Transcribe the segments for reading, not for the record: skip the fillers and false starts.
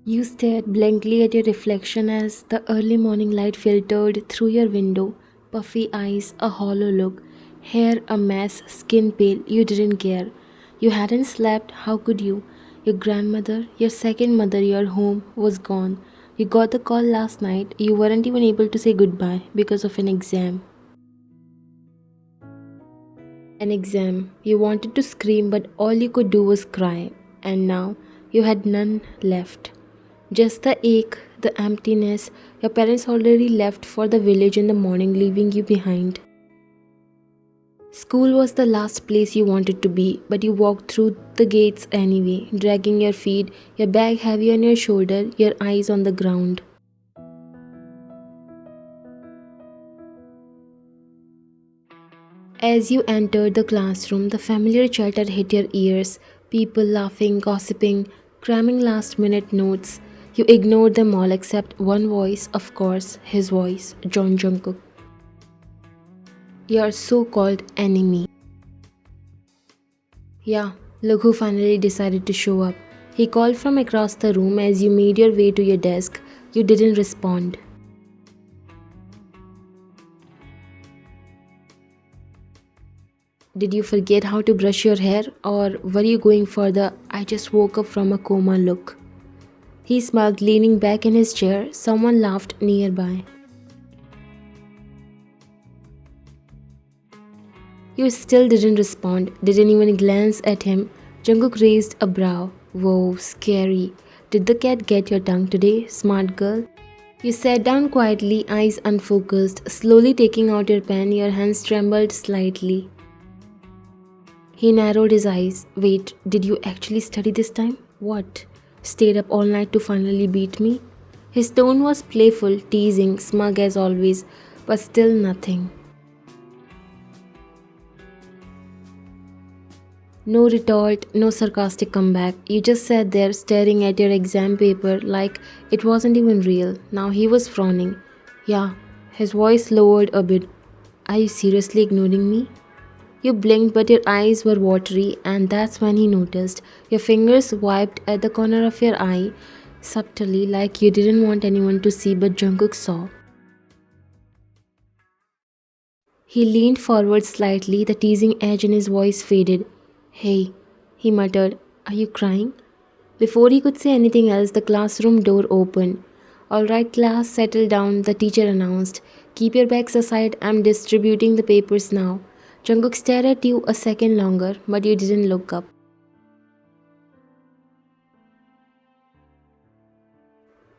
You stared blankly at your reflection as the early morning light filtered through your window. Puffy eyes, a hollow look, hair a mess, skin pale. You didn't care. You hadn't slept, how could you? Your grandmother, your second mother, your home was gone. You got the call last night. You weren't even able to say goodbye because of an exam. An exam. You wanted to scream, but all you could do was cry. And now you had none left. Just the ache, the emptiness. Your parents already left for the village in the morning, leaving you behind. School was the last place you wanted to be, but you walked through the gates anyway, dragging your feet, your bag heavy on your shoulder, your eyes on the ground. As you entered the classroom, the familiar chatter hit your ears, people laughing, gossiping, cramming last minute notes. You ignored them all except one voice, of course, his voice, John Jungkook. Your so called enemy. Yeah, look who finally decided to show up. He called from across the room as you made your way to your desk. You didn't respond. Did you forget how to brush your hair, or were you going for the I just woke up from a coma look? He smiled, leaning back in his chair. Someone laughed nearby. You still didn't respond, didn't even glance at him. Jungkook raised a brow. Whoa, scary. Did the cat get your tongue today, smart girl? You sat down quietly, eyes unfocused, slowly taking out your pen. Your hands trembled slightly. He narrowed his eyes. Wait, did you actually study this time? What? Stayed up all night to finally beat me? His tone was playful, teasing, smug as always, but still nothing. No retort, no sarcastic comeback. You just sat there staring at your exam paper like it wasn't even real. Now he was frowning. Yeah, his voice lowered a bit. Are you seriously ignoring me? You blinked, but your eyes were watery, and that's when he noticed. Your fingers wiped at the corner of your eye, subtly, like you didn't want anyone to see, but Jungkook saw. He leaned forward slightly, the teasing edge in his voice faded. Hey, he muttered, are you crying? Before he could say anything else, the classroom door opened. All right, class, settle down, the teacher announced. Keep your bags aside, I'm distributing the papers now. Jungkook stared at you a second longer, but you didn't look up.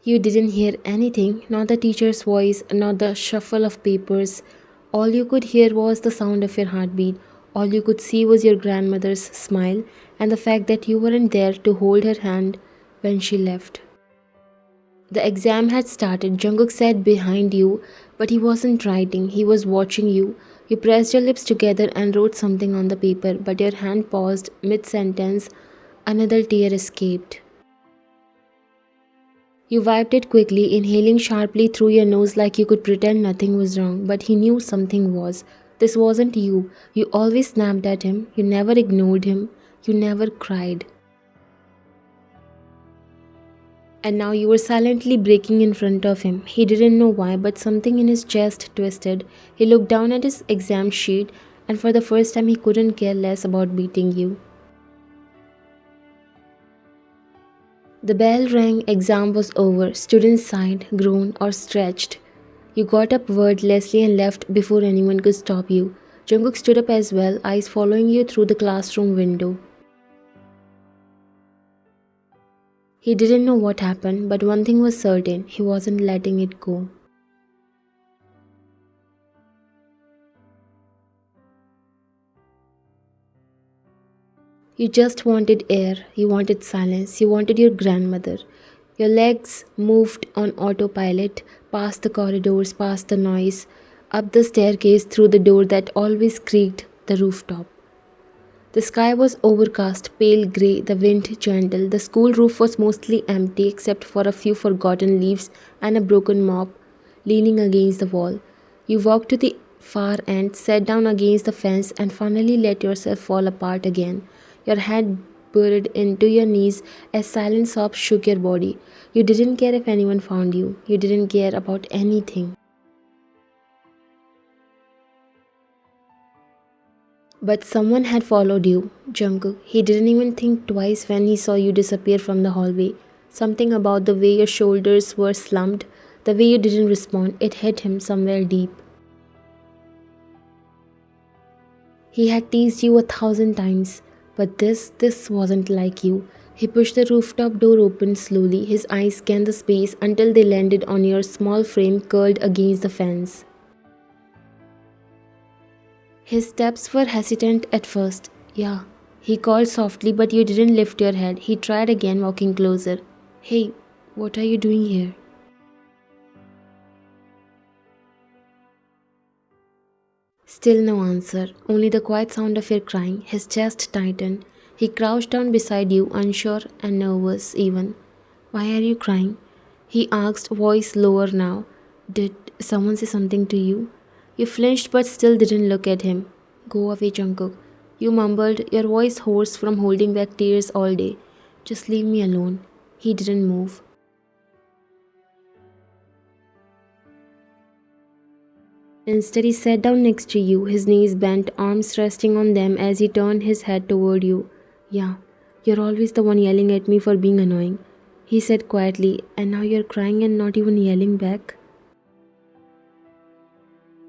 You didn't hear anything, not the teacher's voice, not the shuffle of papers. All you could hear was the sound of your heartbeat. All you could see was your grandmother's smile and the fact that you weren't there to hold her hand when she left. The exam had started. Jungkook sat behind you, but he wasn't writing, he was watching you. You pressed your lips together and wrote something on the paper, but your hand paused mid sentence. Another tear escaped. You wiped it quickly, inhaling sharply through your nose like you could pretend nothing was wrong, but he knew something was. This wasn't you. You always snapped at him, you never ignored him, you never cried. And now you were silently breaking in front of him. He didn't know why, but something in his chest twisted. He looked down at his exam sheet, and for the first time, he couldn't care less about beating you. The bell rang, exam was over. Students sighed, groaned, or stretched. You got up wordlessly and left before anyone could stop you. Jungkook stood up as well, eyes following you through the classroom window. He didn't know what happened, but one thing was certain, he wasn't letting it go. You just wanted air, you wanted silence, you wanted your grandmother. Your legs moved on autopilot, past the corridors, past the noise, up the staircase through the door that always creaked, the rooftop. The sky was overcast, pale grey, the wind gentle. The school roof was mostly empty except for a few forgotten leaves and a broken mop leaning against the wall. You walked to the far end, sat down against the fence, and finally let yourself fall apart again. Your head buried into your knees as silent sobs shook your body. You didn't care if anyone found you. You didn't care about anything. But someone had followed you, Jungkook. He didn't even think twice when he saw you disappear from the hallway. Something about the way your shoulders were slumped, the way you didn't respond, it hit him somewhere deep. He had teased you 1,000 times, but this wasn't like you. He pushed the rooftop door open slowly. His eyes scanned the space until they landed on your small frame curled against the fence. His steps were hesitant at first. Yeah, he called softly, but you didn't lift your head. He tried again, walking closer. Hey, what are you doing here? Still no answer, only the quiet sound of your crying. His chest tightened. He crouched down beside you, unsure and nervous even. Why are you crying? He asked, voice lower now. Did someone say something to you? You flinched but still didn't look at him. Go away, Jungkook. You mumbled, your voice hoarse from holding back tears all day. Just leave me alone. He didn't move. Instead, he sat down next to you, his knees bent, arms resting on them as he turned his head toward you. Yeah, you're always the one yelling at me for being annoying, he said quietly, and now you're crying and not even yelling back.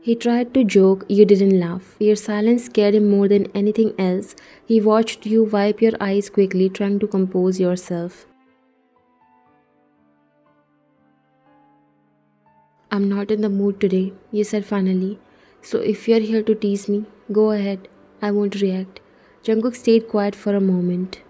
He tried to joke, you didn't laugh. Your silence scared him more than anything else. He watched you wipe your eyes quickly, trying to compose yourself. I'm not in the mood today, you said finally. So if you're here to tease me, go ahead. I won't react. Jungkook stayed quiet for a moment.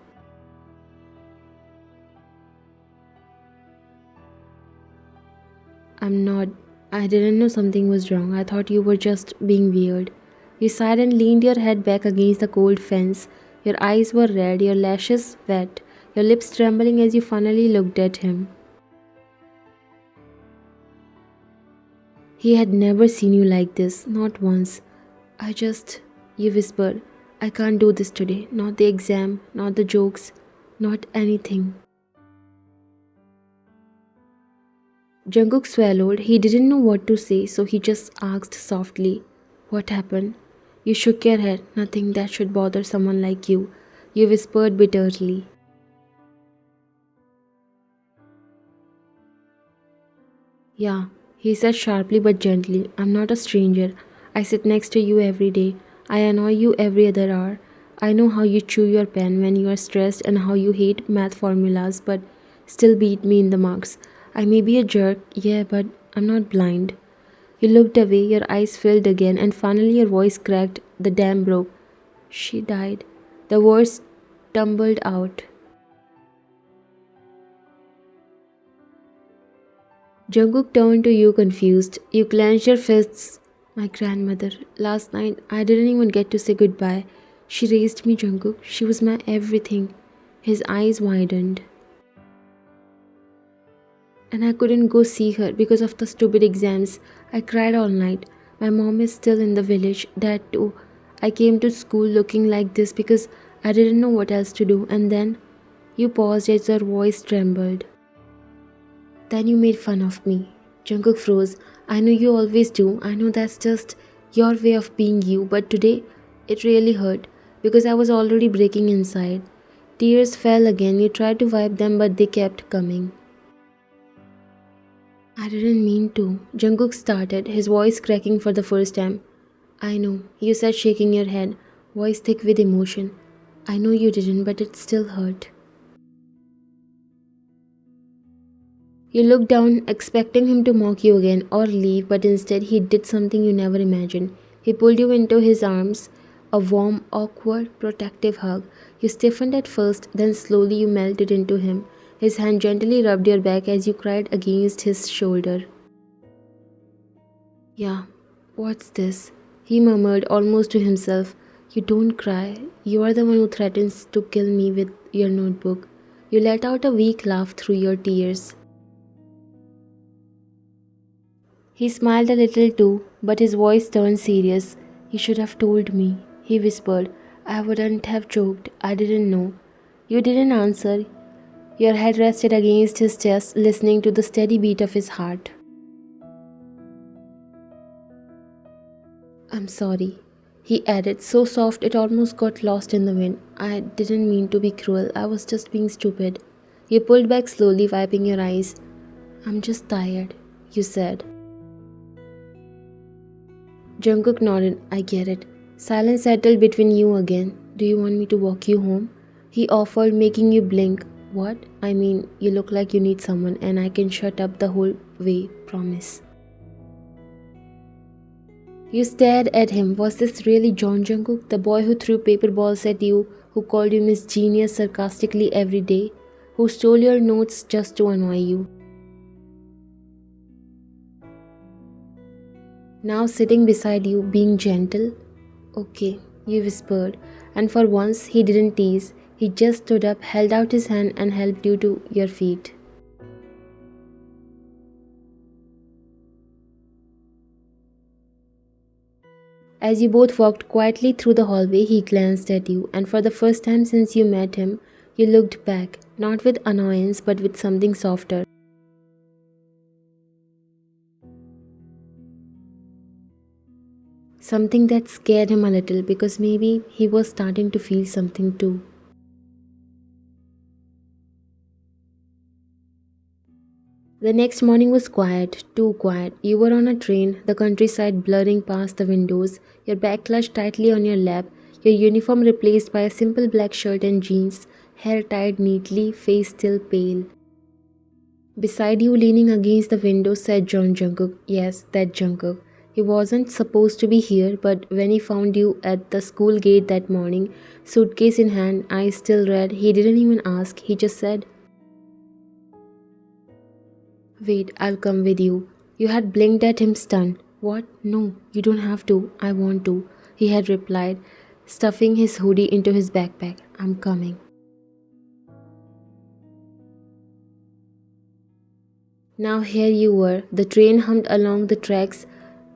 I'm not. I didn't know something was wrong. I thought you were just being weird. You sighed and leaned your head back against the cold fence. Your eyes were red, your lashes wet, your lips trembling as you finally looked at him. He had never seen you like this, not once. I just, you whispered, I can't do this today. Not the exam, not the jokes, not anything. Jungkook swallowed. He didn't know what to say, so he just asked softly, what happened? You shook your head. Nothing that should bother someone like you. You whispered bitterly. Yeah, he said sharply but gently. I'm not a stranger. I sit next to you every day. I annoy you every other hour. I know how you chew your pen when you are stressed and how you hate math formulas but still beat me in the marks. I may be a jerk, yeah, but I'm not blind. You looked away, your eyes filled again, and finally your voice cracked. The dam broke. She died. The words tumbled out. Jungkook turned to you confused. You clenched your fists. My grandmother. Last night, I didn't even get to say goodbye. She raised me, Jungkook. She was my everything. His eyes widened. And I couldn't go see her because of the stupid exams. I cried all night. My mom is still in the village. Dad too. I came to school looking like this because I didn't know what else to do. And then you paused as your voice trembled. Then you made fun of me. Jungkook froze. I know you always do. I know that's just your way of being you. But today, it really hurt because I was already breaking inside. Tears fell again. You tried to wipe them, but they kept coming. I didn't mean to. Jungkook started, his voice cracking for the first time. I know, you said, shaking your head, voice thick with emotion. I know you didn't, but it still hurt. You looked down, expecting him to mock you again or leave, but instead he did something you never imagined. He pulled you into his arms, a warm, awkward, protective hug. You stiffened at first, then slowly you melted into him. His hand gently rubbed your back as you cried against his shoulder. Yeah, what's this? He murmured almost to himself. You don't cry. You are the one who threatens to kill me with your notebook. You let out a weak laugh through your tears. He smiled a little too, but his voice turned serious. You should have told me, he whispered. I wouldn't have joked. I didn't know. You didn't answer. Your head rested against his chest, listening to the steady beat of his heart. I'm sorry, he added, so soft it almost got lost in the wind. I didn't mean to be cruel, I was just being stupid. You pulled back slowly, wiping your eyes. I'm just tired, you said. Jungkook nodded. I get it. Silence settled between you again. Do you want me to walk you home? He offered, making you blink. What? I mean, you look like you need someone and I can shut up the whole way, promise. You stared at him. Was this really John Jungkook, the boy who threw paper balls at you, who called you Miss Genius sarcastically every day, who stole your notes just to annoy you? Now sitting beside you, being gentle? Okay, you whispered, and for once he didn't tease. He just stood up, held out his hand, and helped you to your feet. As you both walked quietly through the hallway, he glanced at you, and for the first time since you met him, you looked back, not with annoyance but with something softer. Something that scared him a little because maybe he was starting to feel something too. The next morning was quiet, too quiet. You were on a train, the countryside blurring past the windows, your bag clutched tightly on your lap, your uniform replaced by a simple black shirt and jeans, hair tied neatly, face still pale. Beside you, leaning against the window, sat John Jungkook. Yes, that Jungkook. He wasn't supposed to be here, but when he found you at the school gate that morning, suitcase in hand, eyes still red, he didn't even ask. He just said, Wait, I'll come with you. You had blinked at him stunned. What? No, you don't have to. I want to, he had replied, stuffing his hoodie into his backpack. I'm coming. Now here you were. The train hummed along the tracks,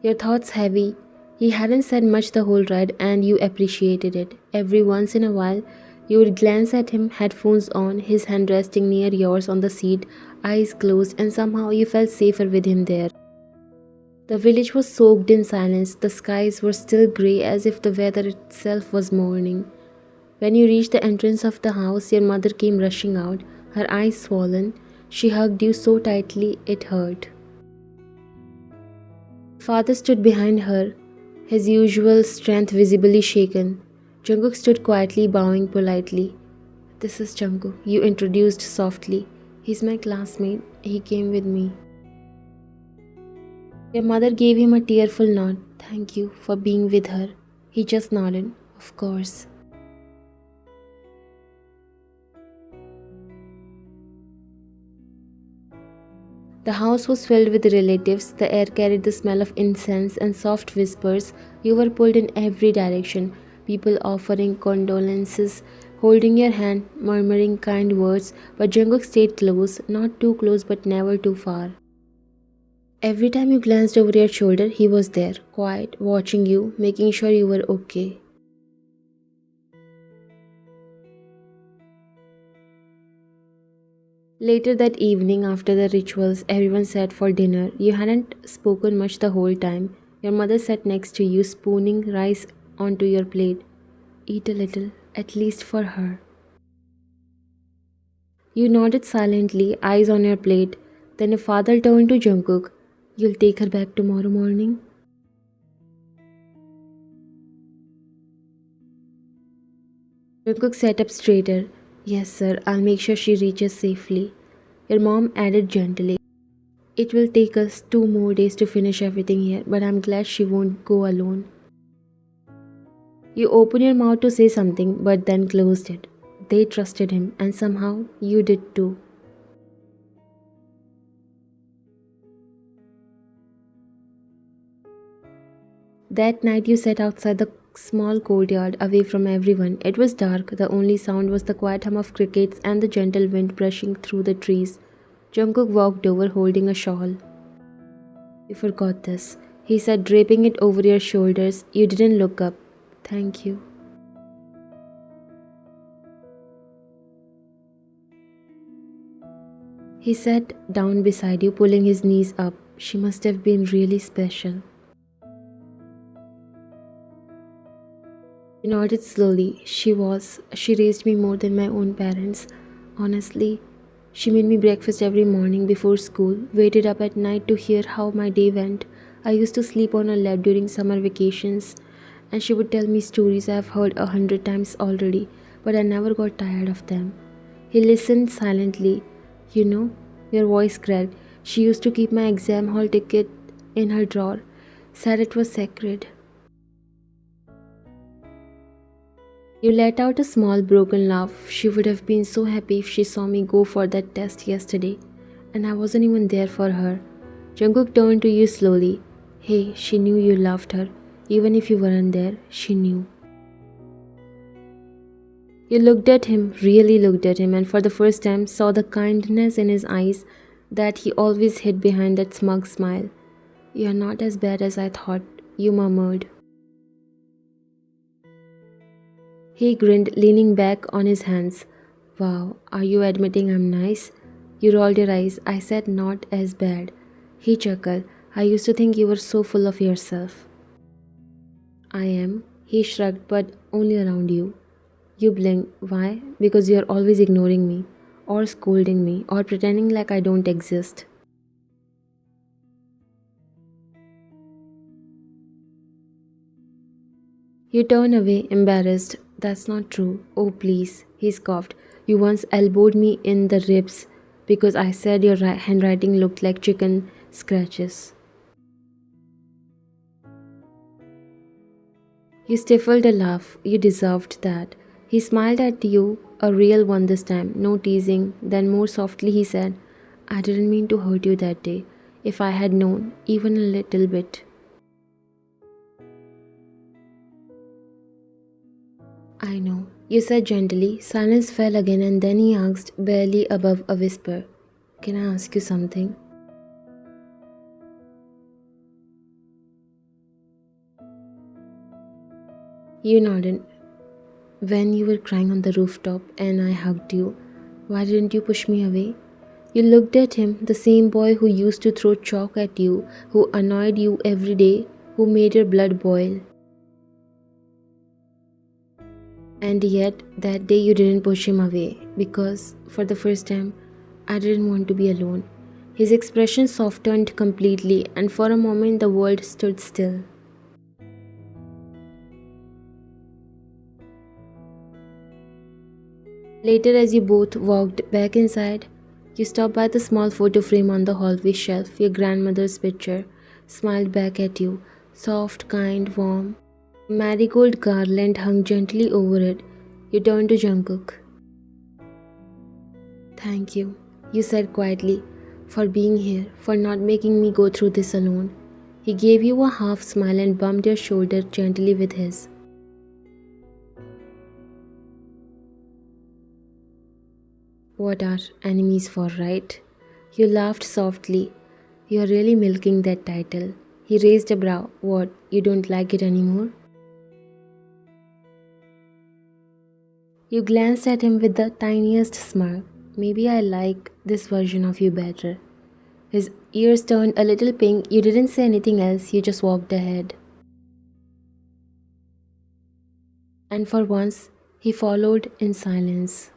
your thoughts heavy. He hadn't said much the whole ride, and you appreciated it. Every once in a while, you would glance at him, headphones on, his hand resting near yours on the seat, eyes closed, and somehow you felt safer with him there. The village was soaked in silence. The skies were still grey as if the weather itself was mourning. When you reached the entrance of the house, your mother came rushing out, her eyes swollen. She hugged you so tightly it hurt. Father stood behind her, his usual strength visibly shaken. Jungkook stood quietly, bowing politely. This is Jungkook, you introduced softly. He's my classmate. He came with me. Your mother gave him a tearful nod. Thank you for being with her. He just nodded. Of course. The house was filled with relatives. The air carried the smell of incense and soft whispers. You were pulled in every direction. People offering condolences, holding your hand, murmuring kind words. But Jungkook stayed close, not too close but never too far. Every time you glanced over your shoulder, he was there, quiet, watching you, making sure you were okay. Later that evening, after the rituals, everyone sat for dinner. You hadn't spoken much the whole time. Your mother sat next to you, spooning rice onto your plate. Eat a little, at least for her. You nodded silently, eyes on your plate. Then your father turned to Jungkook. You'll take her back tomorrow morning? Jungkook sat up straighter. Yes, sir, I'll make sure she reaches safely. Your mom added gently. It will take us 2 more days to finish everything here, but I'm glad she won't go alone. You opened your mouth to say something, but then closed it. They trusted him, and somehow you did too. That night you sat outside the small courtyard, away from everyone. It was dark. The only sound was the quiet hum of crickets and the gentle wind brushing through the trees. Jungkook walked over, holding a shawl. You forgot this, he said, draping it over your shoulders. You didn't look up. Thank you. He sat down beside you, pulling his knees up. She must have been really special. You nodded slowly. She was. She raised me more than my own parents. Honestly, she made me breakfast every morning before school, waited up at night to hear how my day went. I used to sleep on her lap during summer vacations, and she would tell me stories I've heard 100 times already, but I never got tired of them. He listened silently. You know, your voice cracked. She used to keep my exam hall ticket in her drawer, said it was sacred. You let out a small broken laugh. She would have been so happy if she saw me go for that test yesterday, and I wasn't even there for her. Jungkook turned to you slowly. Hey, she knew you loved her. Even if you weren't there, she knew. You looked at him, really looked at him, and for the first time saw the kindness in his eyes that he always hid behind that smug smile. You're not as bad as I thought, you murmured. He grinned, leaning back on his hands. Wow, are you admitting I'm nice? You rolled your eyes. I said not as bad. He chuckled. I used to think you were so full of yourself. I am. He shrugged, but only around you. You blinked. Why? Because you're always ignoring me, or scolding me, or pretending like I don't exist. You turn away, embarrassed. That's not true. Oh, please. He scoffed. You once elbowed me in the ribs because I said your handwriting looked like chicken scratches. You stifled a laugh. You deserved that. He smiled at you, a real one this time, no teasing. Then, more softly, he said, I didn't mean to hurt you that day. If I had known, even a little bit. I know, you said gently. Silence fell again, and then he asked, barely above a whisper, can I ask you something? You nodded. When you were crying on the rooftop and I hugged you, why didn't you push me away? You looked at him, the same boy who used to throw chalk at you, who annoyed you every day, who made your blood boil. And yet, that day you didn't push him away because, for the first time, I didn't want to be alone. His expression softened completely, and for a moment the world stood still. Later, as you both walked back inside, you stopped by the small photo frame on the hallway shelf, your grandmother's picture, smiled back at you, soft, kind, warm. A marigold garland hung gently over it. You turned to Jungkook. Thank you said quietly, for being here, for not making me go through this alone. He gave you a half smile and bumped your shoulder gently with his. What are enemies for, right? You laughed softly. You're really milking that title. He raised a brow. What, you don't like it anymore? You glanced at him with the tiniest smile. Maybe I like this version of you better. His ears turned a little pink. You didn't say anything else, you just walked ahead. And for once, he followed in silence.